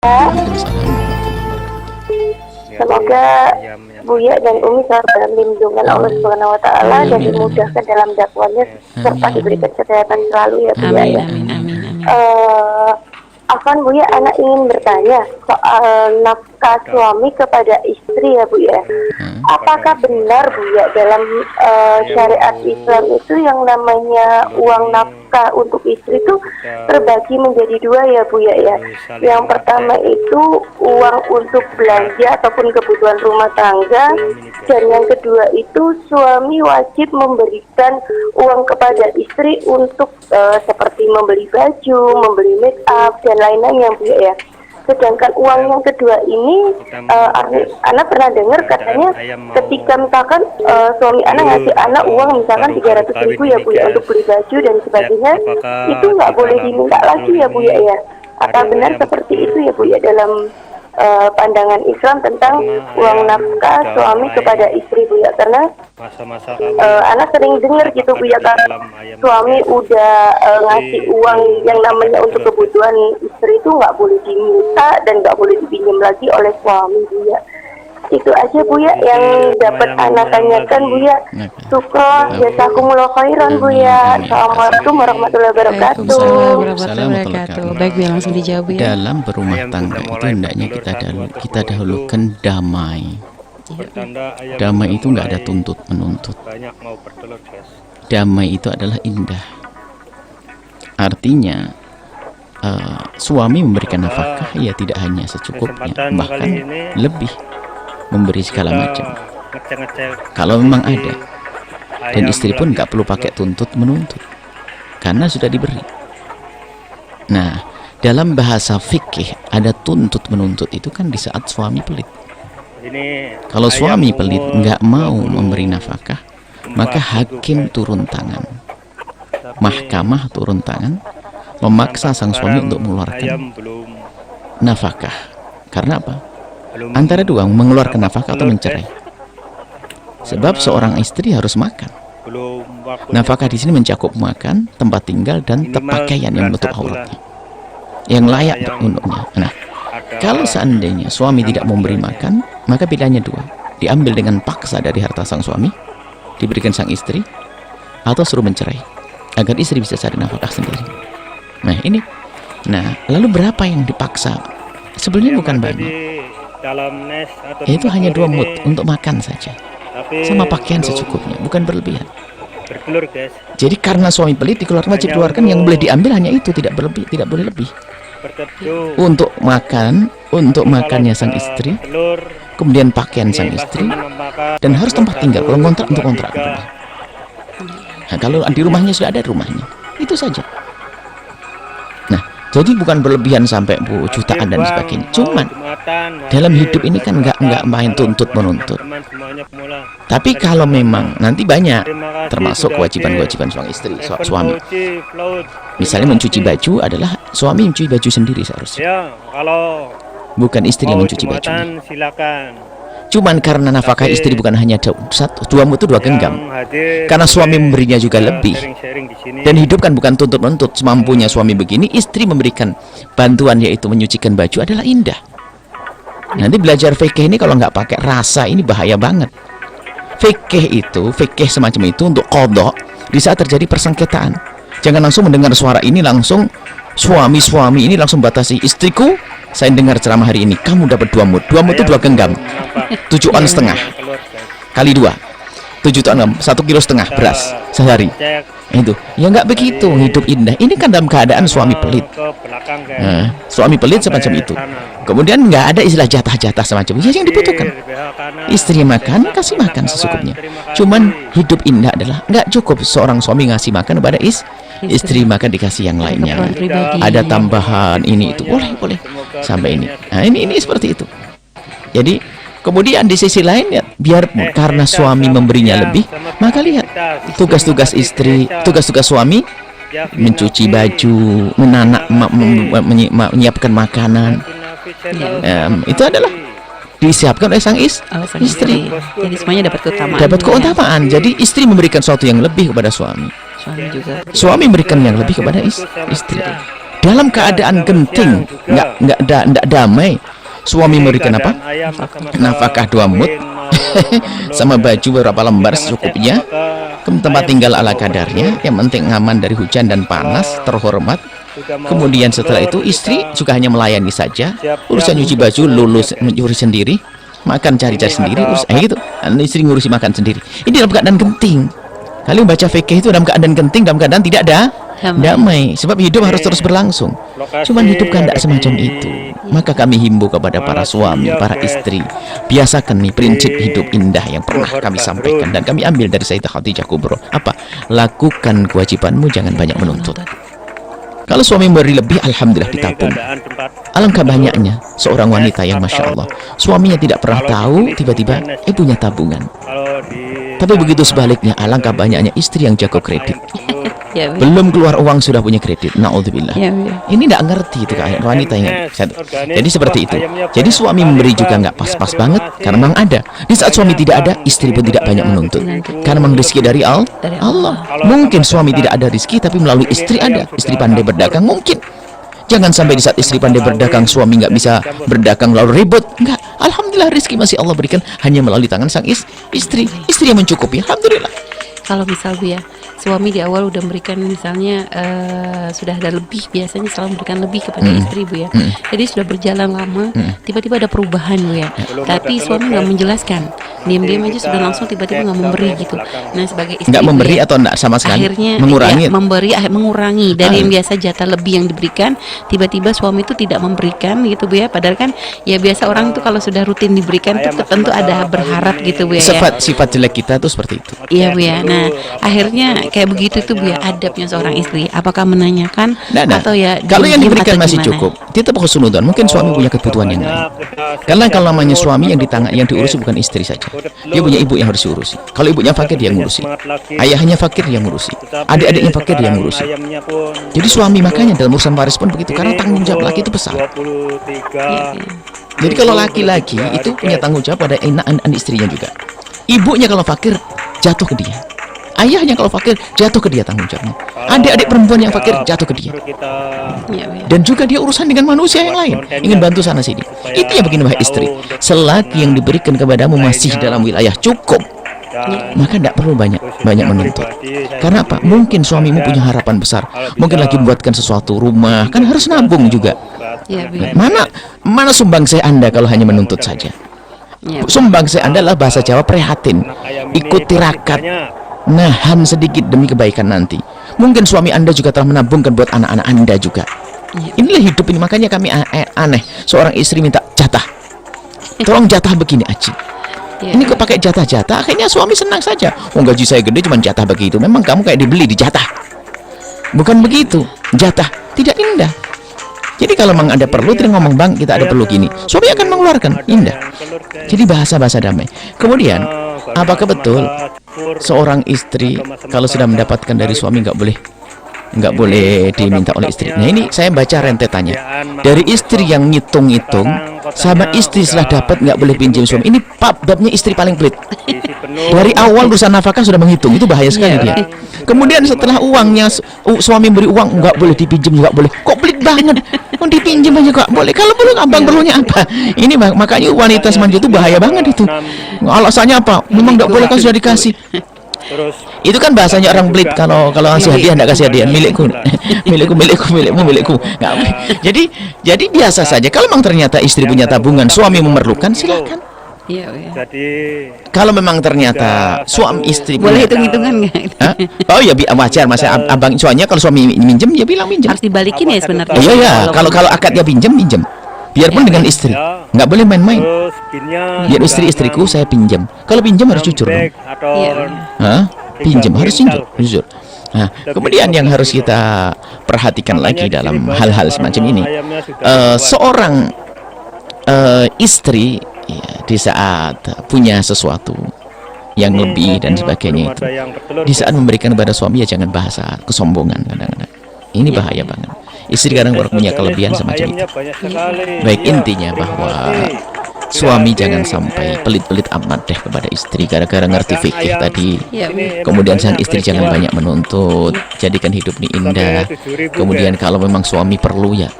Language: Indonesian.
Waalaikumsalam warahmatullahi wabarakatuh. Semoga Buya dan Umi selalu dalam lindungan Allah Subhanahu Wa Taala dan Amin, dimudahkan dalam dakwanya serta amin. diberikan kesehatan selalu ya Buya Amin, ya. amin, amin, amin. Afan Buya, anak ingin bertanya soal nafkah suami kepada istri ya Buya. Apakah benar Buya dalam syariat Islam itu yang namanya uang nafkah untuk istri itu terbagi menjadi dua ya Buya ya. Yang pertama itu uang untuk belanja ataupun kebutuhan rumah tangga, dan yang kedua itu suami wajib memberikan uang kepada istri untuk seperti membeli baju, membeli make up dan lain-lain yang Buya ya. Sedangkan uang yang kedua ini anak pernah dengar katanya ketika misalkan suami anak ngasih anak uang misalkan 300.000 ya Buya untuk beli baju dan sebagainya, itu nggak boleh diminta lagi ya Buya ya. Apa benar seperti itu ya Buya dalam pandangan Islam tentang uang nafkah suami kepada istri Buya? Karena anak sering dengar gitu Buya, kalau suami udah ngasih uang yang namanya untuk kebutuhan istri itu nggak boleh diminta dan nggak boleh dipinjam lagi oleh suami Buya. Itu aja Buya yang dapat anak tanyakan Buya. Syukron, jazakumullah khairan Buya. Assalamualaikum warahmatullahi wabarakatuh. Waalaikumsalam warahmatullahi wabarakatuh. Baik Buya, langsung dijawab ya. Dalam berumah tangga itu hendaknya kita dahulukan damai. Damai itu nggak ada tuntut menuntut. Damai itu adalah indah. Artinya suami memberikan nafkah ya tidak hanya secukupnya, bahkan lebih, memberi segala macam kalau memang ada, dan istri pun nggak perlu pakai tuntut menuntut karena sudah diberi. Nah, dalam bahasa fikih ada tuntut menuntut itu kan di saat suami pelit. Kalau suami pelit nggak mau memberi nafkah, maka hakim turun tangan, mahkamah turun tangan, memaksa sang suami untuk mengeluarkan nafkah. Karena apa? Antara dua, mengeluarkan nafkah atau mencerai. Sebab seorang istri harus makan. Nafkah di sini mencakup makan, tempat tinggal, dan pakaian yang menutup auratnya, yang layak untuknya. Nah, kalau seandainya suami tidak memberi makan, maka pilihannya dua: diambil dengan paksa dari harta sang suami, diberikan sang istri, atau suruh mencerai agar istri bisa cari nafkah sendiri. Nah ini, lalu berapa yang dipaksa? Sebenarnya bukan banyak. Itu hanya 2 mud untuk makan saja, sama pakaian secukupnya, bukan berlebihan. Jadi karena suami pelit, dikeluarkan, wajib keluarkan, yang boleh diambil hanya itu, tidak berlebih, tidak boleh lebih. Untuk makan, untuk makannya sang istri, kemudian pakaian sang istri, dan harus tempat tinggal. Kalau kontrak, untuk kontrak rumah. Nah, kalau di rumahnya sudah ada rumahnya, itu saja. Jadi bukan berlebihan sampai jutaan dan sebagainya. Cuman dalam hidup ini kan nggak main tuntut menuntut. Tapi kalau memang nanti banyak, termasuk kewajiban-kewajiban suami. Misalnya mencuci baju adalah suami mencuci baju sendiri seharusnya. Bukan istri yang mencuci baju. Cuman karena nafkah istri bukan hanya 2 mud itu 2 genggam. Karena suami memberinya juga lebih. Dan hidup kan bukan tuntut menuntut, semampunya suami begini, istri memberikan bantuan yaitu menyucikan baju adalah indah. Nanti belajar fikih ini kalau nggak pakai rasa ini bahaya banget. Fikih semacam itu untuk qadha di saat terjadi persengketaan. Jangan langsung mendengar suara ini langsung suami ini langsung batasi, istriku, saya dengar ceramah hari ini kamu dapat 2 mud. 2 mud itu 2 genggam, 7 on setengah kali 2, 7 ton 1,5 kilo beras sehari. Itu ya nggak begitu hidup indah. Ini kan dalam keadaan suami pelit. Suami pelit semacam itu, kemudian nggak ada istilah jatah-jatah semacam itu. Yang dibutuhkan istri makan, kasih makan secukupnya. Cuman hidup indah adalah nggak cukup seorang suami ngasih makan kepada istri makan dikasih yang lainnya. Ada tambahan ini itu, boleh sampai ini. Nah ini seperti itu. Jadi kemudian di sisi lain ya, biar karena suami memberinya lebih, maka lihat tugas-tugas istri, tugas-tugas suami, mencuci baju, menanak, menyiapkan makanan, itu adalah disiapkan oleh sang istri. Jadi semuanya dapat keutamaan. Dapat keutamaan. Jadi istri memberikan sesuatu yang lebih kepada suami. Suami juga. Suami memberikan yang lebih kepada istri. dalam keadaan genting, nggak damai, suami memberikan apa? Nafkah 2 mud sama baju beberapa lembar secukupnya, ke tempat tinggal ala kadarnya, yang penting aman dari hujan dan panas, terhormat. Kemudian setelah itu istri juga hanya melayani saja, urusan nyuci baju lulus nyuri sendiri, makan cari-cari sendiri, urus gitu. Istri ngurusi makan sendiri. Ini dalam keadaan genting. Kalian baca fikih itu dalam keadaan genting, dalam keadaan tidak ada damai. Sebab hidup harus terus berlangsung. Cuman hidup kan tidak semacam itu. Maka kami himbau kepada para suami, para istri, biasakan nih prinsip hidup indah yang pernah kami sampaikan dan kami ambil dari Sayyidah Khadijah Kubro. Apa? Lakukan kewajibanmu, jangan banyak menuntut. Kalau suami memberi lebih, alhamdulillah ditabung. Alangkah banyaknya seorang wanita yang masya Allah, suaminya tidak pernah tahu, tiba-tiba punya tabungan. Tapi begitu sebaliknya, alangkah banyaknya istri yang jago kredit. Belum keluar uang sudah punya kredit. Naudzubillah. Ini tidak ngerti itu kayak wanita yang. Jadi seperti itu. Jadi suami memberi juga nggak pas-pas banget, karena memang ada. Di saat suami tidak ada, istri pun tidak banyak menuntut, karena memang rezeki dari Allah. Mungkin suami tidak ada rezeki, tapi melalui istri ada. Istri pandai berdagang mungkin. Jangan sampai di saat istri pandai berdagang, suami nggak bisa berdagang lalu ribut. Enggak. Alhamdulillah rezeki masih Allah berikan hanya melalui tangan sang istri. Istri yang mencukupi. Alhamdulillah. Kalau misal Bu ya, suami di awal udah memberikan misalnya sudah ada lebih, biasanya selalu memberikan lebih kepada istri Bu ya. Jadi sudah berjalan lama, tiba-tiba ada perubahan Bu ya. Tapi suami nggak menjelaskan, diam-diam aja sudah langsung tiba-tiba nggak memberi gitu. Nah sebagai istri nggak memberi Bu, ya, atau enggak sama sekali akhirnya mengurangi, ya, mengurangi dari yang biasa jatah lebih yang diberikan, tiba-tiba suami itu tidak memberikan gitu Bu ya. Padahal kan ya biasa orang itu kalau sudah rutin diberikan itu tentu ada berharap gitu Bu ya. Sifat jelek kita tuh seperti itu. Iya Bu ya. Nah akhirnya kayak begitu itu Bu ya adabnya seorang istri. Apakah menanyakan atau ya kalau yang diberikan masih gimana? cukup, kita husnudzon. Mungkin suami punya kebutuhan yang lain. Karena kalau namanya suami yang diurusi bukan istri saja, dia punya ibu yang harus diurusi. Kalau ibunya fakir dia ngurusi, ayahnya fakir dia ngurusi, adik-adiknya fakir dia ngurusi. Jadi suami makanya dalam urusan waris pun begitu, karena tanggung jawab laki itu besar. Jadi kalau laki-laki itu punya tanggung jawab pada anak istrinya juga. Ibunya kalau fakir jatuh ke dia. Ayahnya kalau fakir jatuh ke dia tanggung jawabnya. Adik-adik perempuan yang fakir jatuh ke dia. Dan juga dia urusan dengan manusia yang lain, ingin bantu sana sini. Itu yang begini wahai istri, selagi yang diberikan kepadamu masih dalam wilayah cukup, maka tidak perlu banyak menuntut. Karena apa? Mungkin suamimu punya harapan besar, mungkin lagi membuatkan sesuatu rumah, kan harus nabung juga. Mana sumbangsih Anda kalau hanya menuntut saja? Sumbangsih Anda adalah bahasa Jawa prihatin, ikut tirakat, nahan sedikit demi kebaikan nanti. Mungkin suami Anda juga telah menabungkan buat anak-anak Anda juga. Inilah hidup ini. Makanya kami aneh, seorang istri minta jatah, tolong jatah begini aja. Ini kok pakai jatah-jatah, akhirnya suami senang saja. Oh gaji saya gede cuma jatah begitu. Memang kamu kayak dibeli di jatah. Bukan begitu, jatah tidak indah. Jadi kalau memang ada perlu, tidak ngomong bang kita ada perlu gini, suami akan mengeluarkan, indah. Jadi bahasa-bahasa damai. Kemudian apakah betul seorang istri kalau sudah mendapatkan dari suami nggak boleh diminta oleh istri? Nah ini saya baca rentetannya dari istri yang ngitung-ngitung sama istri setelah dapat nggak boleh pinjam suami. Ini babnya istri paling pelit. Dari awal urusan nafkah sudah menghitung, itu bahaya sekali dia. Kemudian setelah uangnya suami beri uang nggak boleh dipinjam, nggak boleh. Kok pelit banget? Kok dipinjam aja nggak boleh? Kalau perlu abang perlunya apa? Ini makanya wanita semanja itu bahaya banget itu. Alasannya apa? Memang nggak boleh, kan sudah dikasih. Itu kan bahasanya orang pelit, kalau ngasih hadiah enggak kasih hadiah, milikku. Milikmu. Nggak. Jadi biasa saja. Kalau memang ternyata istri punya tabungan, suami memerlukan, silakan. Jadi kalau memang ternyata suami istri boleh hitung-hitungan nggak? Oh ya wajar, masa abang soalnya kalau suami minjem ya bilang minjem. Harus dibalikin ya sebenarnya. Iya kalau akadnya pinjem. Biarpun dengan istri, nggak boleh main-main. Biar istriku saya pinjam. Kalau pinjam harus jujur dong. Pinjam harus jujur. Nah, kemudian yang harus kita perhatikan lagi dalam hal-hal semacam ini, seorang istri ya, di saat punya sesuatu yang lebih dan sebagainya itu, di saat memberikan kepada suami ya jangan bahasa kesombongan kadang-kadang. Ini bahaya banget. Istri kadang baru punya kelebihan semacam itu. Baik, intinya bahwa suami jangan sampai pelit-pelit amat deh kepada istri gara-gara ngerti fikih tadi. Ya, Bu. Kemudian sang istri jangan banyak menuntut, jadikan hidup ini indah. Kemudian kalau memang suami perlu ya